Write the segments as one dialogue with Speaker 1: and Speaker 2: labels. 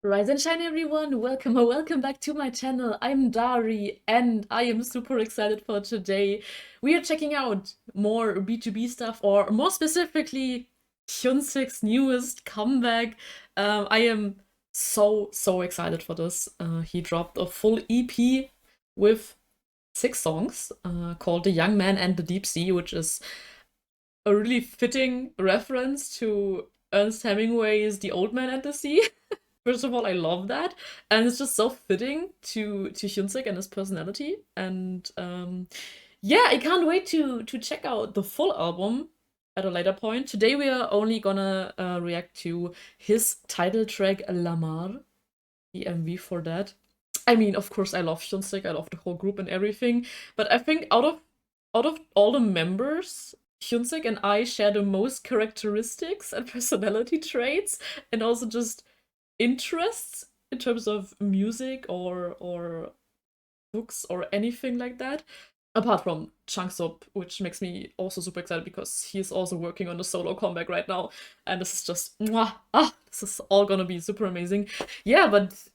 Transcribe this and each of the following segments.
Speaker 1: Rise and shine, everyone! Welcome or welcome back to my channel. I'm Dari, and I am super excited for today. We are checking out more B2B stuff, or more specifically, Hyunsik's newest comeback. I am so excited for this. He dropped a full EP with 6 songs called The Young Man and the Deep Sea, which is a really fitting reference to Ernest Hemingway's The Old Man and the Sea. First of all, I love that, and it's just so fitting to Hyunsik and his personality. And yeah, I can't wait to check out the full album at a later point. Today we are only gonna react to his title track Lamar, the MV for that. I mean, of course, I love Hyunsik, I love the whole group and everything, but I think out of all the members, Hyunsik and I share the most characteristics and personality traits, and also just interests in terms of music or books or anything like that. Apart from Changsop, which makes me also super excited because he's also working on a solo comeback right now, and this is just this is all gonna be super amazing. Yeah, but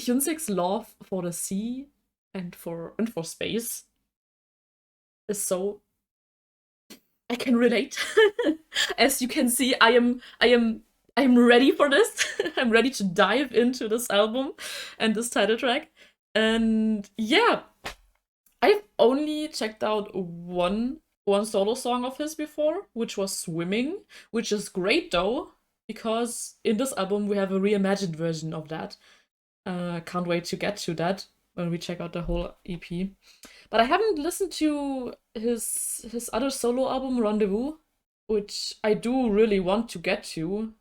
Speaker 1: Hyunsik's love for the sea and for space is so I can relate. As you can see, I'm ready for this. I'm ready to dive into this album and this title track. And yeah, I've only checked out one solo song of his before, which was Swimming, which is great though, because in this album we have a reimagined version of that. Can't wait to get to that when we check out the whole EP. But I haven't listened to his other solo album, Rendezvous, which I do really want to get to,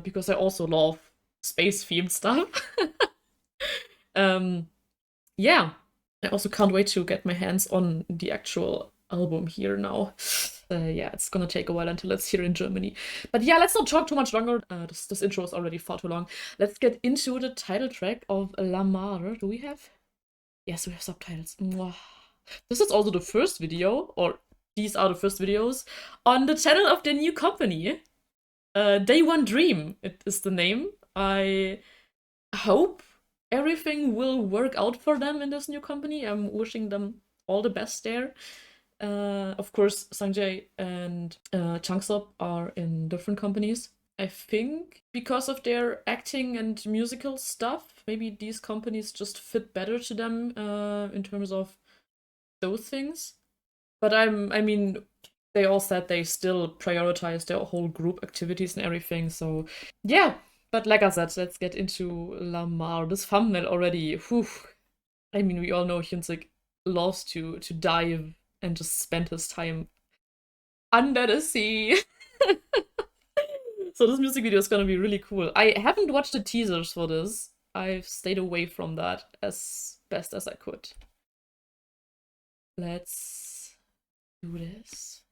Speaker 1: because I also love space-themed stuff. um, yeah, I also can't wait to get my hands on the actual album here now. Yeah, it's gonna take a while until it's here in Germany. But yeah, let's not talk too much longer. This intro is already far too long. Let's get into the title track of Lamar. Do we have? Yes, we have subtitles. Mwah. This is also the first video, or these are the first videos, on the channel of the new company. Day One Dream, it is the name. I hope everything will work out for them in this new company. I'm wishing them all the best there. Of course, Sangjay and Changsop are in different companies. I think because of their acting and musical stuff, maybe these companies just fit better to them in terms of those things. But I mean, they all said they still prioritize their whole group activities and everything. So yeah, but like I said, let's get into Lamar. This thumbnail already, whew. I mean, we all know Hyunsik loves to dive and just spend his time under the sea. So this music video is gonna be really cool. I haven't watched the teasers for this. I've stayed away from that as best as I could. Let's do this.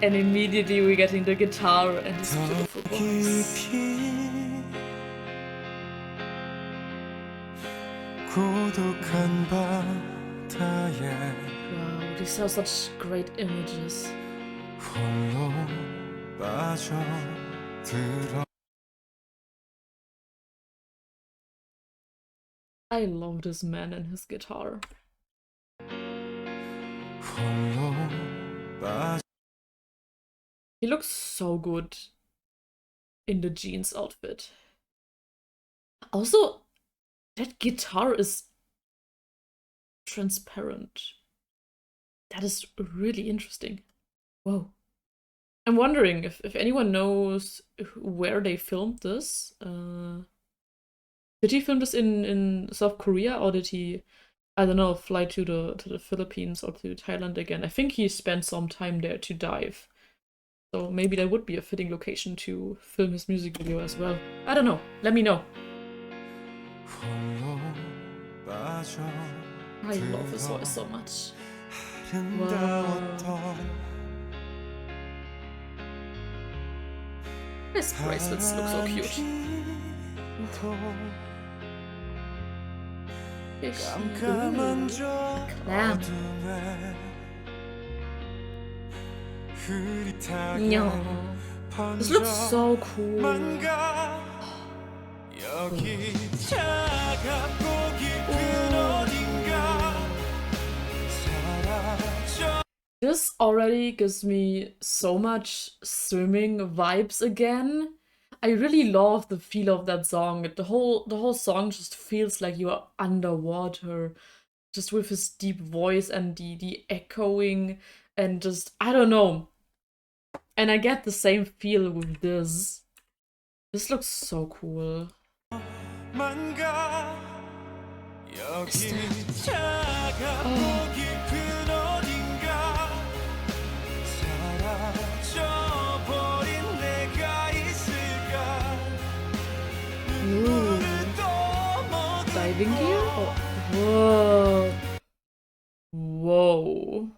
Speaker 1: And immediately we're getting the guitar and his beautiful voice. Wow, these are such great images. I love this man and his guitar. He looks so good in the jeans outfit. Also, that guitar is transparent. That is really interesting. Whoa. I'm wondering if anyone knows where they filmed this. Did he film this in South Korea, or did he, I don't know, fly to the Philippines or to Thailand again? I think he spent some time there to dive. So maybe that would be a fitting location to film his music video as well. I don't know. Let me know. I love his voice so much. Wow. His bracelets look so cute. Fishy. Clam. Yeah. This looks so cool. This already gives me so much swimming vibes again. I really love the feel of that song. The whole song just feels like you are underwater, just with his deep voice and the echoing and just I don't know. And I get the same feel with this. This looks so cool. Is that... Oh. Ooh. Diving gear? Oh. Whoa. Whoa.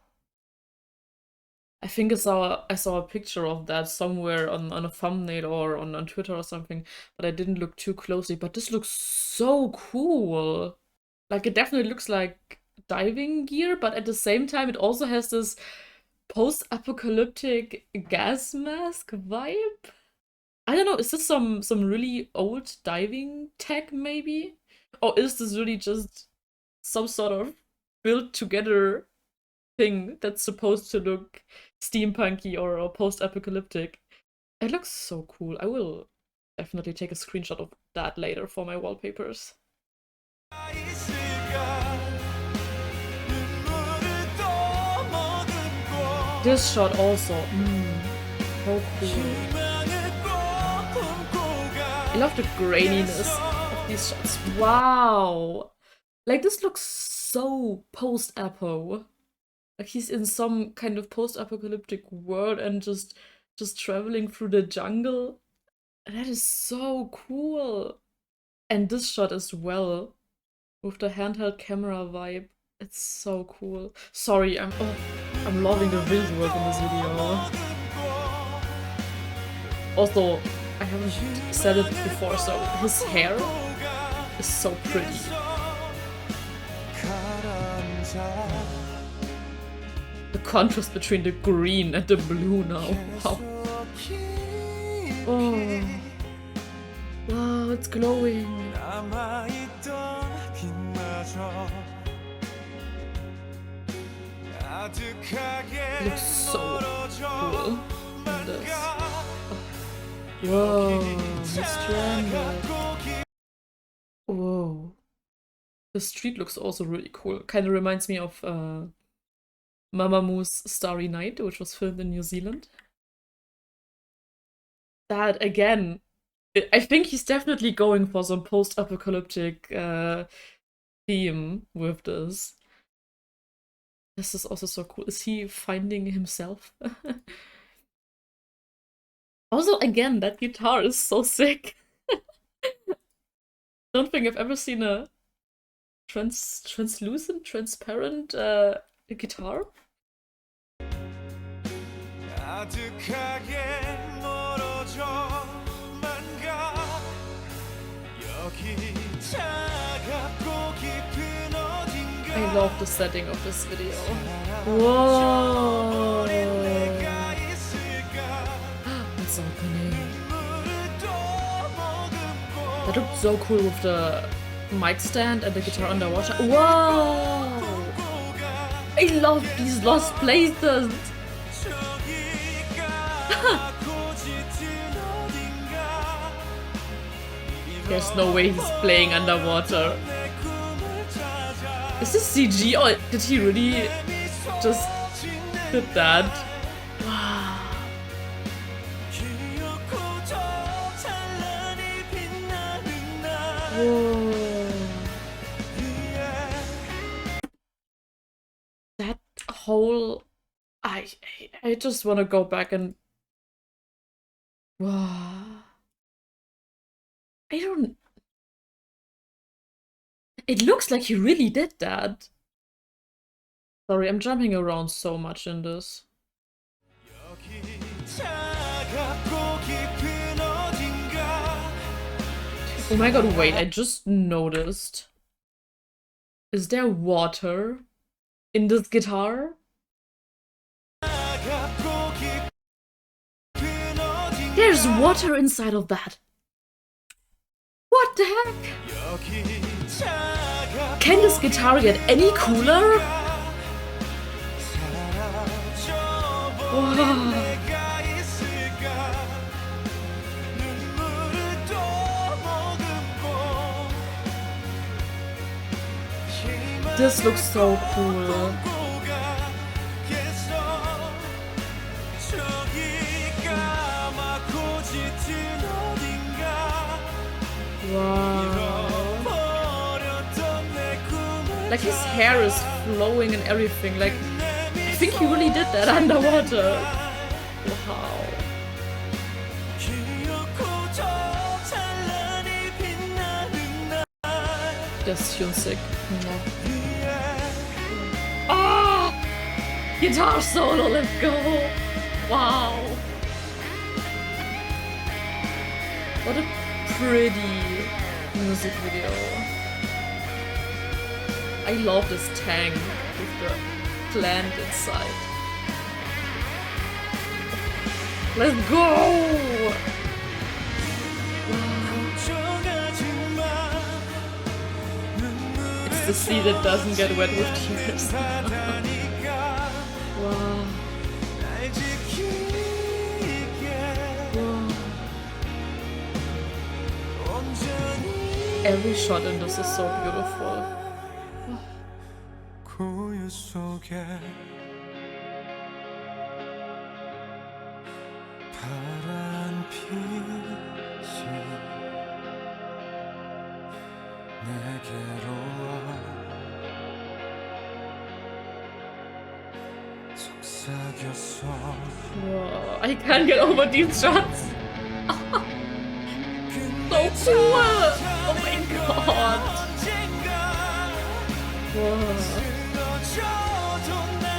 Speaker 1: I think I saw a picture of that somewhere on a thumbnail or on Twitter or something, but I didn't look too closely. But this looks so cool. Like, it definitely looks like diving gear, but at the same time, it also has this post-apocalyptic gas mask vibe. I don't know, is this some really old diving tech maybe? Or is this really just some sort of built together thing that's supposed to look steampunky or post-apocalyptic? It looks so cool. I will definitely take a screenshot of that later for my wallpapers. This shot also, so cool. I love the graininess of these shots. Wow! Like, this looks so post-apo. Like, he's in some kind of post-apocalyptic world and just traveling through the jungle. That is so cool. And this shot as well, with the handheld camera vibe. It's so cool. Sorry, I'm loving the visuals in this video. Also, I haven't said it before, so his hair is so pretty. The contrast between the green and the blue now. Wow. Oh. Wow, it's glowing. It looks so cool in this. Whoa, he's stranded. Whoa. The street looks also really cool. Kind of reminds me of Mamamoo's Starry Night, which was filmed in New Zealand. That, again, I think he's definitely going for some post-apocalyptic theme with this. This is also so cool. Is he finding himself? Also, again, that guitar is so sick. Don't think I've ever seen a translucent, transparent guitar. I love the setting of this video. Whoa! That's opening. That looked so cool with the mic stand and the guitar underwater. Whoa! I love these lost places! There's no way he's playing underwater. Is this CG or did he really just did that? Wow. Whoa. That whole... I just want to go back and... Wow. I don't... It looks like he really did that. Sorry, I'm jumping around so much in this. Oh my god, wait, I just noticed. Is there water in this guitar? There's water inside of that. What the heck? Can this guitar get any cooler? Wow. This looks so cool. Wow. Like his hair is flowing and everything. Like, I think he really did that underwater. Wow. That's Hyunsik. Ah! Guitar solo, let's go! Wow! What a pretty music video. I love this tank with the plant inside. Let's go! It's the sea that doesn't get wet with tears. Wow. Every shot in this is so beautiful. Whoa, I can't get over these shots. So cool! Oh my god! Whoa.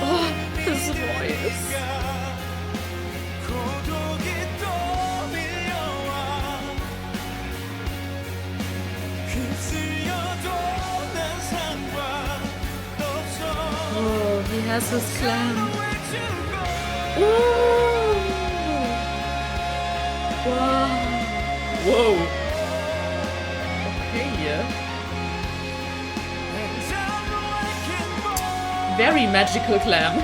Speaker 1: Oh, his voice. Oh, he has his clan. Ooh. Wow. Whoa. Okay. Very magical clam.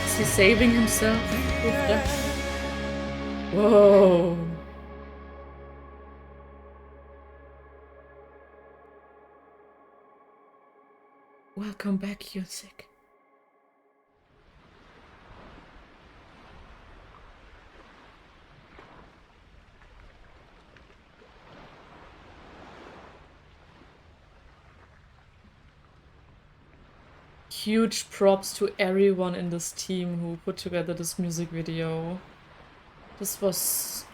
Speaker 1: Is he saving himself with that? Whoa. Welcome back, Hyunsik. Huge props to everyone in this team who put together this music video. This was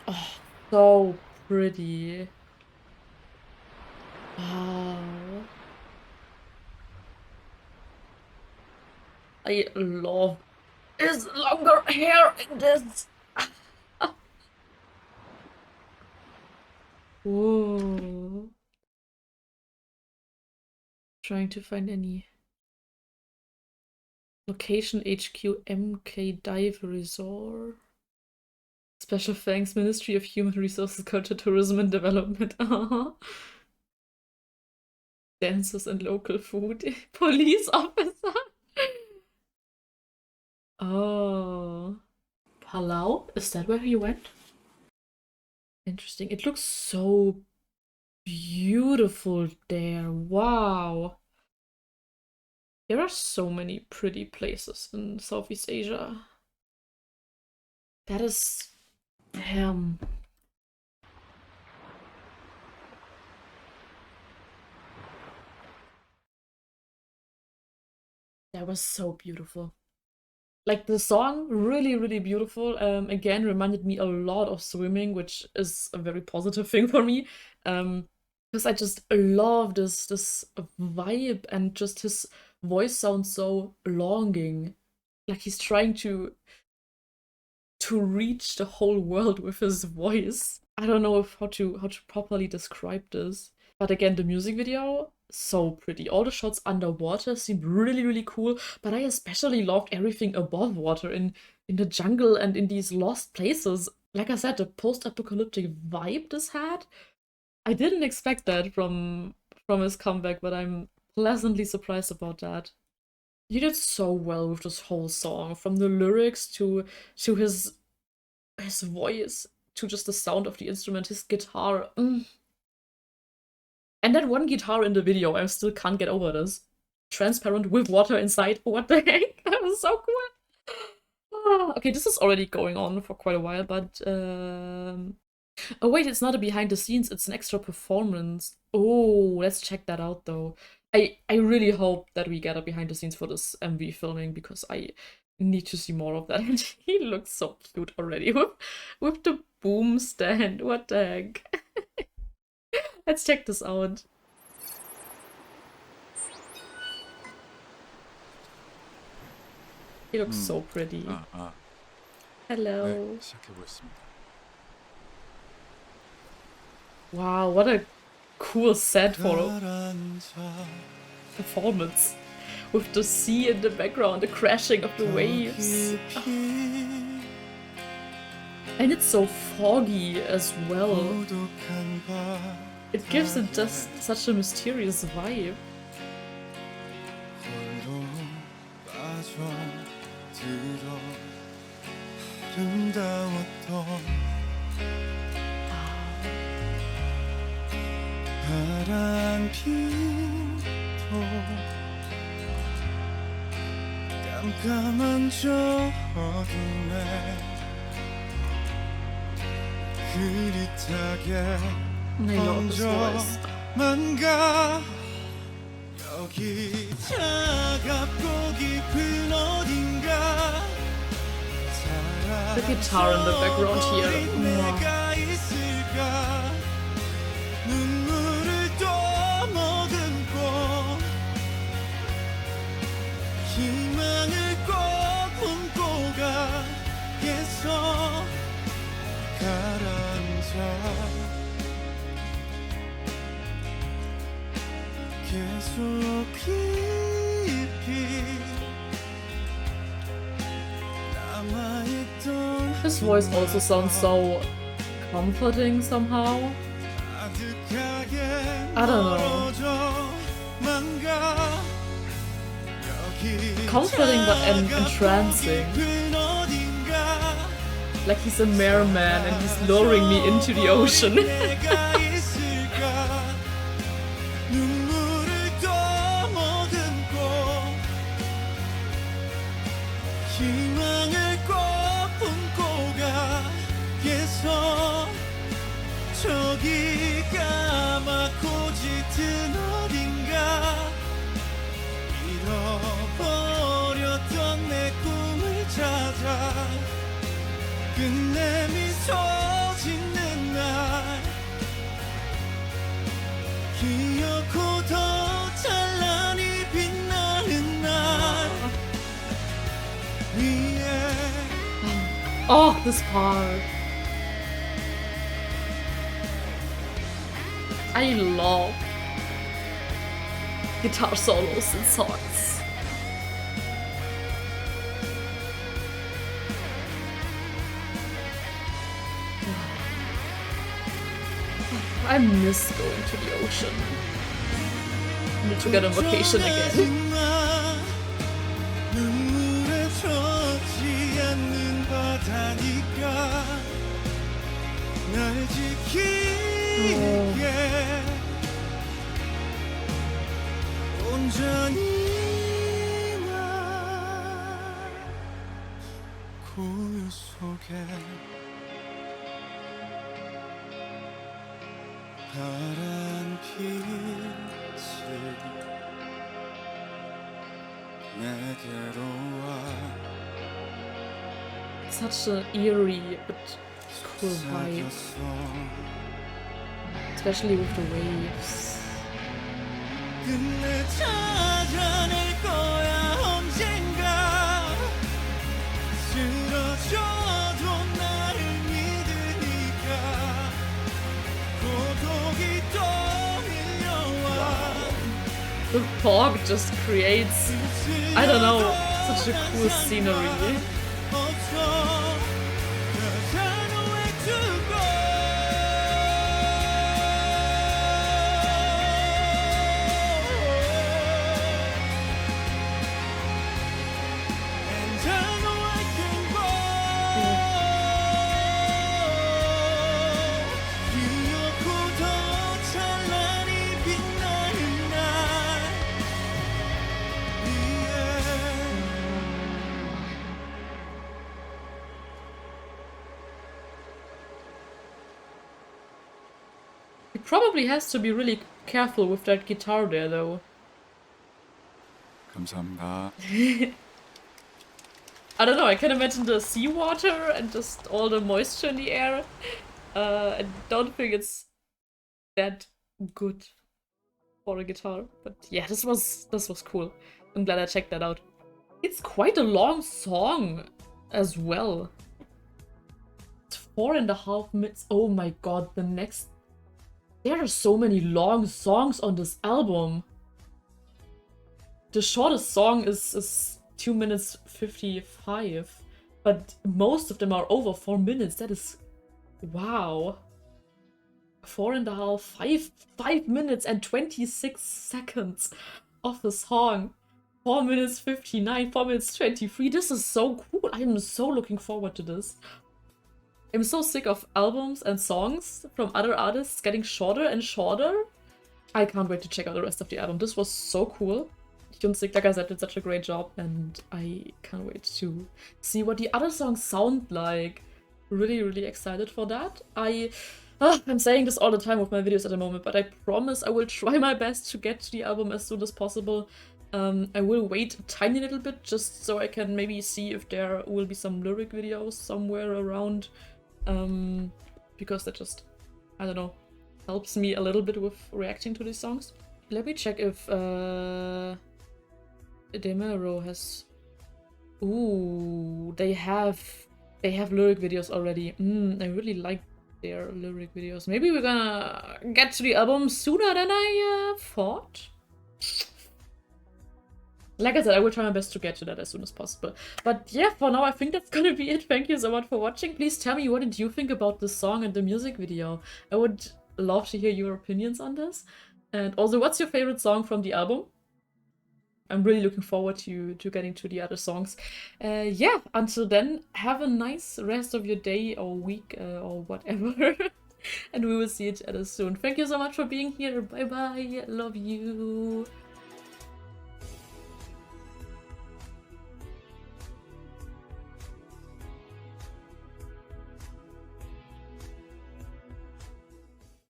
Speaker 1: so pretty. Wow. I love his longer hair in this. Whoa. Trying to find any. Location HQ MK Dive Resort. Special thanks, Ministry of Human Resources, Culture, Tourism and Development. Dances and local food. Police officer. Oh. Palau? Is that where he went? Interesting. It looks so beautiful there. Wow. There are so many pretty places in Southeast Asia. That is... Damn. That was so beautiful. Like, the song, really, really beautiful. Again, reminded me a lot of swimming, which is a very positive thing for me. Because I just love this vibe, and just his voice sounds so longing. Like he's trying to reach the whole world with his voice. I don't know how to properly describe this. But again, the music video, so pretty. All the shots underwater seem really, really cool, but I especially loved everything above water in the jungle and in these lost places. Like I said, the post-apocalyptic vibe this had. I didn't expect that from his comeback, but I'm pleasantly surprised about that. He did so well with this whole song, from the lyrics to his voice, to just the sound of the instrument, his guitar. And that one guitar in the video, I still can't get over this. Transparent with water inside. What the heck? That was so cool. Okay, this is already going on for quite a while, but oh wait, it's not a behind the scenes, it's an extra performance. Oh, let's check that out though. I really hope that we get a behind the scenes for this MV filming, because I need to see more of that. And he looks so cute already with the boom stand. What the heck? Let's check this out. He looks so pretty. Hello. Wow, what a cool set for a performance. With the sea in the background, the crashing of the waves. And it's so foggy as well. It gives it just such a mysterious vibe.
Speaker 2: 깜깜한 저 어둠에 흐릿하게 번져만 가 여기 차갑고 깊은 어딘가
Speaker 1: The guitar in the background here.
Speaker 2: 내가 있을까 눈물을 또 머금고 희망을 꼭 품고 가겠어 가라앉아 계속 깊이 남아있던
Speaker 1: His voice also sounds so comforting somehow. I don't know. Comforting but entrancing. Like he's a merman and he's luring me into the ocean.
Speaker 2: 저기 까맣고 짙은 어딘가 잃어버렸던 내 꿈을 찾아 끝내 미소 짓는 날 기어코 더 찬란히 빛나는 날 위에
Speaker 1: Oh, this part. I love guitar solos and songs. I miss going to the ocean. I need to get on vacation again.
Speaker 2: 눈물에 젖지 않는 바다니까 날 지키게 온전히 나 고요 속에 파란 빛을 내게로 와
Speaker 1: Such an eerie but cool vibe, especially with the waves.
Speaker 2: 끝내 찾아낼 거야 언젠가 쓰러져도 나를 믿으니까 고독이 떠밀려
Speaker 1: The fog just creates, I don't know, such a cool scenery. He probably has to be really careful with that guitar there, though.
Speaker 2: 감사합니다.
Speaker 1: I don't know, I can imagine the seawater and just all the moisture in the air. I don't think it's that good for a guitar. But yeah, this was cool. I'm glad I checked that out. It's quite a long song as well. It's 4.5 minutes. Oh my god, the next... There are so many long songs on this album. The shortest song is 2 minutes 55, but most of them are over 4 minutes. That is... wow. 4.5, 5 minutes and 26 seconds of the song. 4 minutes 59, 4 minutes 23. This is so cool. I am so looking forward to this. I'm so sick of albums and songs from other artists getting shorter and shorter. I can't wait to check out the rest of the album. This was so cool. Hyunsik, like I said, did such a great job, and I can't wait to see what the other songs sound like. Really, really excited for that. I'm saying this all the time with my videos at the moment, but I promise I will try my best to get to the album as soon as possible. I will wait a tiny little bit just so I can maybe see if there will be some lyric videos somewhere around. Because that just, I don't know, helps me a little bit with reacting to these songs. Let me check if Demero has... Ooh, they have lyric videos already. I really like their lyric videos. Maybe we're gonna get to the album sooner than I thought. Like I said, I will try my best to get to that as soon as possible. But yeah, for now, I think that's gonna be it. Thank you so much for watching. Please tell me, what did you think about the song and the music video? I would love to hear your opinions on this. And also, what's your favorite song from the album? I'm really looking forward to getting to the other songs. Yeah, until then, have a nice rest of your day or week or whatever. And we will see each other soon. Thank you so much for being here. Bye bye. Love you.